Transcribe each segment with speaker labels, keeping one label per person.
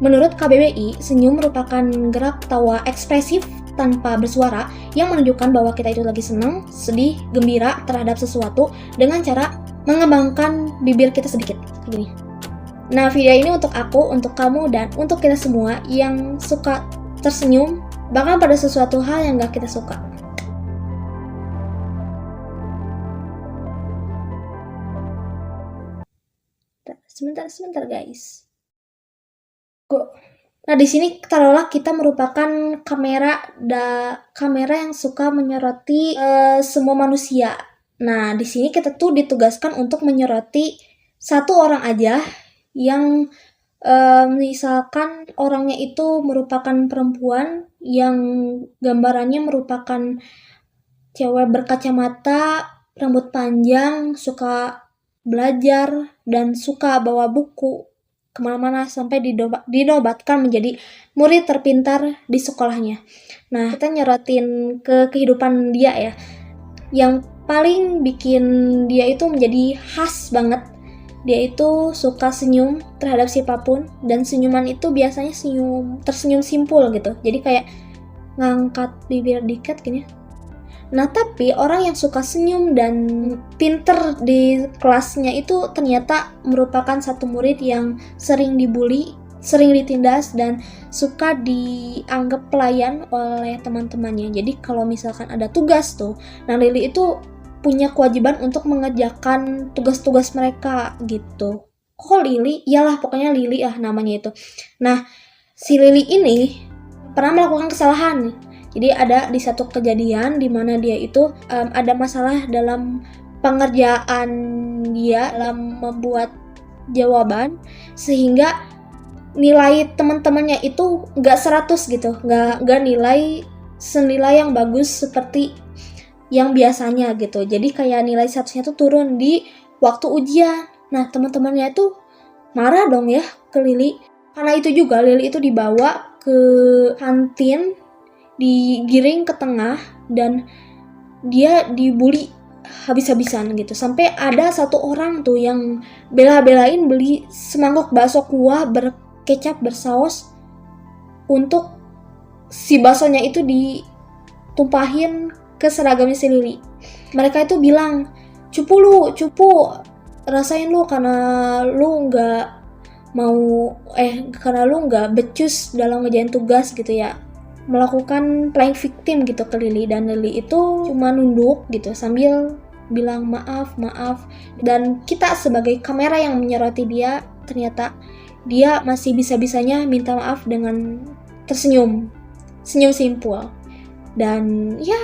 Speaker 1: Menurut KBBI, senyum merupakan gerak tawa ekspresif tanpa bersuara yang menunjukkan bahwa kita itu lagi senang, sedih, gembira terhadap sesuatu dengan cara mengembangkan bibir kita sedikit, kayak gini. Nah, video ini untuk aku, untuk kamu, dan untuk kita semua yang suka tersenyum, bahkan pada sesuatu hal yang gak kita suka. Sebentar guys. Nah, di sini taruhlah kita merupakan kamera yang suka menyoroti semua manusia. Nah, di sini kita tuh ditugaskan untuk menyoroti satu orang aja yang misalkan orangnya itu merupakan perempuan yang gambarannya merupakan cewek berkacamata, rambut panjang, suka belajar, dan suka bawa buku kemana-mana sampai dinobatkan menjadi murid terpintar di sekolahnya. Nah, kita nyorotin ke kehidupan dia ya. Yang paling bikin dia itu menjadi khas banget. Dia itu suka senyum terhadap siapapun, dan senyuman itu biasanya tersenyum simpul gitu. Jadi kayak ngangkat bibir dikit gini. Nah, tapi orang yang suka senyum dan pinter di kelasnya itu ternyata merupakan satu murid yang sering dibully, sering ditindas, dan suka dianggap pelayan oleh teman-temannya. Jadi kalau misalkan ada tugas tuh, nah Lily itu punya kewajiban untuk mengerjakan tugas-tugas mereka gitu. Kok Lily? Iyalah, pokoknya Lily namanya itu. Nah, si Lily ini pernah melakukan kesalahan. Jadi ada di satu kejadian di mana dia itu ada masalah dalam pengerjaan dia dalam membuat jawaban, sehingga nilai teman-temannya itu nggak 100 gitu, nggak nilai senilai yang bagus seperti yang biasanya gitu. Jadi kayak nilai 100-nya tuh turun di waktu ujian. Nah, teman-temannya itu marah dong ya ke Lily. Karena itu juga Lily itu dibawa ke kantin, digiring ke tengah, dan dia dibully habis-habisan gitu. Sampai ada satu orang tuh yang bela-belain beli semangkuk bakso kuah berkecap bersaus untuk si baksonya itu ditumpahin ke seragamnya si Lily. Mereka itu bilang, cupu rasain lu karena lu nggak becus dalam ngerjain tugas gitu ya, melakukan playing victim gitu ke Lily. Dan Lily itu cuma nunduk gitu sambil bilang maaf. Dan kita sebagai kamera yang menyoroti dia, ternyata dia masih bisa-bisanya minta maaf dengan senyum simpul. Dan ya,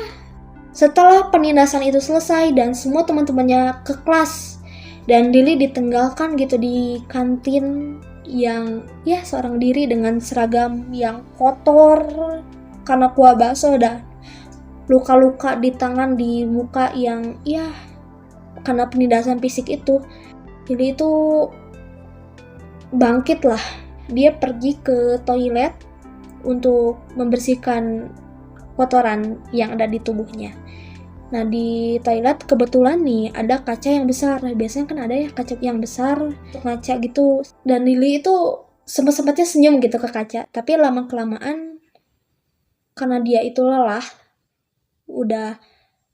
Speaker 1: setelah penindasan itu selesai dan semua teman-temannya ke kelas, dan Lily ditinggalkan gitu di kantin yang ya seorang diri dengan seragam yang kotor karena kuah bakso dan luka-luka di tangan, di muka yang ya karena penindasan fisik itu. Lily itu bangkit lah. Dia pergi ke toilet untuk membersihkan kotoran yang ada di tubuhnya. Nah, di toilet kebetulan nih ada kaca yang besar. Biasanya kan ada ya kaca yang besar untuk ngaca gitu. Dan Lily itu sempat-sempatnya senyum gitu ke kaca. Tapi lama-kelamaan karena dia itu lelah, udah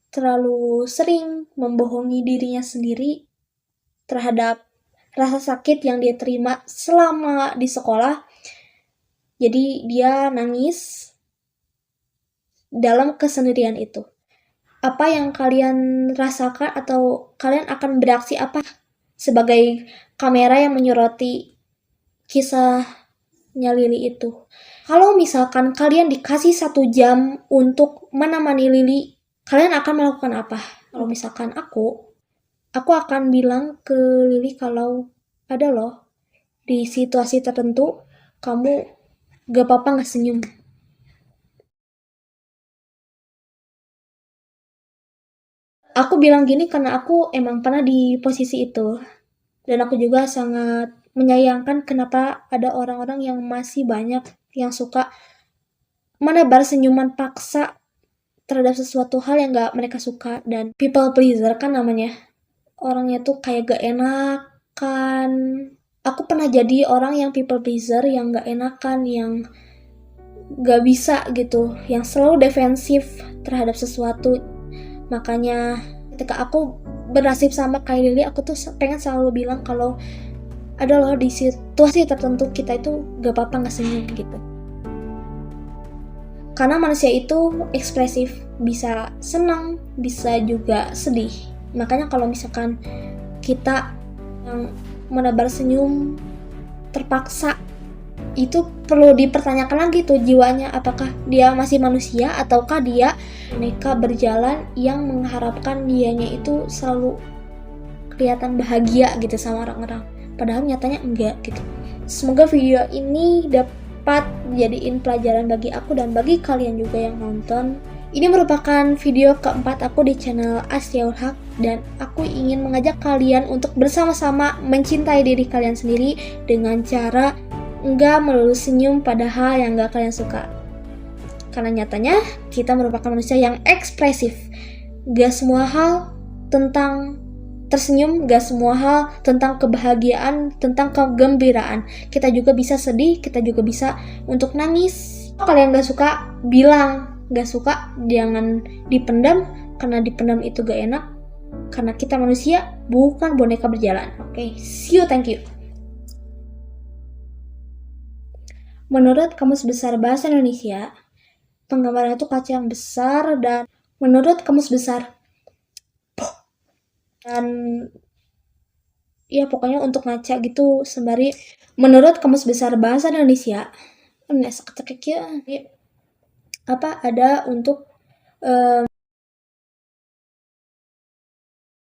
Speaker 1: terlalu sering membohongi dirinya sendiri terhadap rasa sakit yang dia terima selama di sekolah. Jadi dia nangis dalam kesendirian itu. Apa yang kalian rasakan, atau kalian akan bereaksi apa sebagai kamera yang menyoroti kisahnya Lily itu? Kalau misalkan kalian dikasih 1 jam untuk menemani Lily, kalian akan melakukan apa? Kalau misalkan aku akan bilang ke Lily kalau ada loh di situasi tertentu kamu gak apa-apa gak senyum. Aku bilang gini karena aku emang pernah di posisi itu. Dan aku juga sangat menyayangkan kenapa ada orang-orang yang masih banyak yang suka menebar senyuman paksa terhadap sesuatu hal yang gak mereka suka. Dan people pleaser kan namanya. Orangnya tuh kayak gak enakan, aku pernah jadi orang yang people pleaser, yang gak enakan, yang gak bisa gitu, yang selalu defensif terhadap sesuatu. Makanya ketika aku bernasib sama kayak Lily, aku tuh pengen selalu bilang kalau ada loh di situasi tertentu kita itu gak apa-apa gak senyum gitu. Karena manusia itu ekspresif, bisa senang, bisa juga sedih. Makanya kalau misalkan kita yang menebar senyum terpaksa, itu perlu dipertanyakan lagi tuh jiwanya, apakah dia masih manusia ataukah dia boneka berjalan yang mengharapkan dianya itu selalu kelihatan bahagia gitu sama orang-orang, padahal nyatanya enggak gitu. Semoga video ini dapat jadiin pelajaran bagi aku dan bagi kalian juga yang nonton. Ini merupakan video keempat aku di channel Asyaul Haq, dan aku ingin mengajak kalian untuk bersama-sama mencintai diri kalian sendiri dengan cara nggak melulu senyum pada hal yang nggak kalian suka. Karena nyatanya kita merupakan manusia yang ekspresif. Gak semua hal tentang tersenyum, gak semua hal tentang kebahagiaan, tentang kegembiraan. Kita juga bisa sedih, kita juga bisa untuk nangis. Kalau kalian gak suka, bilang. Gak suka, jangan dipendam, karena dipendam itu gak enak. Karena kita manusia, bukan boneka berjalan. Oke, see you, thank you. Menurut Kamus Besar Bahasa Indonesia, penggambaran itu kaca yang besar, dan menurut Kamus Besar, dan ya pokoknya untuk ngaca gitu sembari menurut Kamus Besar Bahasa Indonesia ada untuk